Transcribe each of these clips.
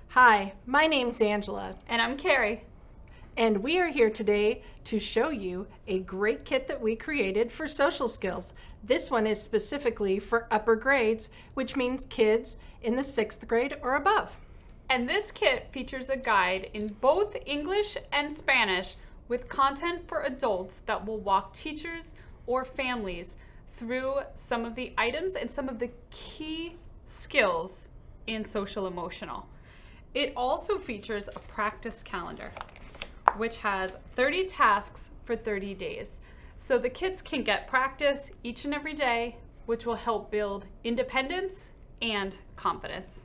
Hi, my name's Angela, And I'm Carrie. and we are here today to show you a great kit that we created for social skills. This one is specifically for upper grades, which means kids in the 6th grade or above. And this kit features a guide in both English and Spanish with content for adults that will walk teachers or families through some of the items and some of the key skills in social emotional. It also features a practice calendar, which has 30 tasks for 30 days. So the kids can get practice each and every day, which will help build independence and confidence.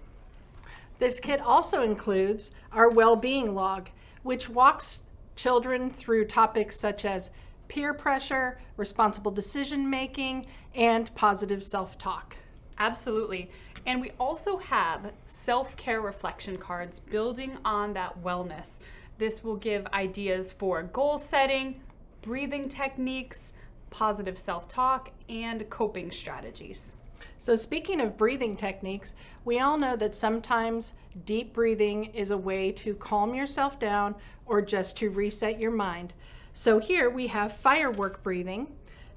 This kit also includes our well-being log, which walks children through topics such as peer pressure, responsible decision making, and positive self-talk. Absolutely. And we also have self-care reflection cards building on that wellness. This will give ideas for goal setting, breathing techniques, positive self-talk, and coping strategies. So speaking of breathing techniques, we all know that sometimes deep breathing is a way to calm yourself down or just to reset your mind. So here we have firework breathing.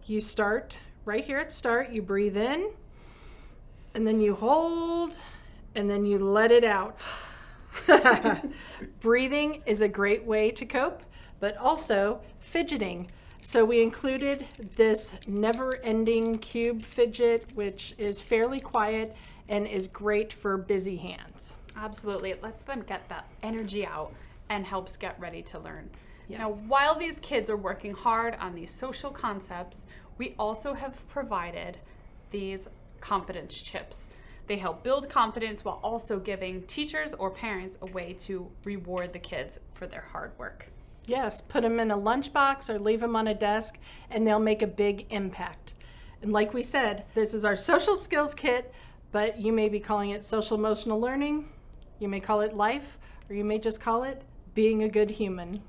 You start right here at start, you breathe in, and then you hold, and then you let it out. Breathing is a great way to cope, but also fidgeting. So we included this never-ending cube fidget, which is fairly quiet and is great for busy hands. Absolutely. It lets them get that energy out and helps get ready to learn. Yes. Now, while these kids are working hard on these social concepts, we also have provided these confidence chips. They help build confidence while also giving teachers or parents a way to reward the kids for their hard work. Yes, put them in a lunchbox or leave them on a desk, and they'll make a big impact. And like we said, this is our social skills kit, but you may be calling it social emotional learning, you may call it life, or you may just call it being a good human.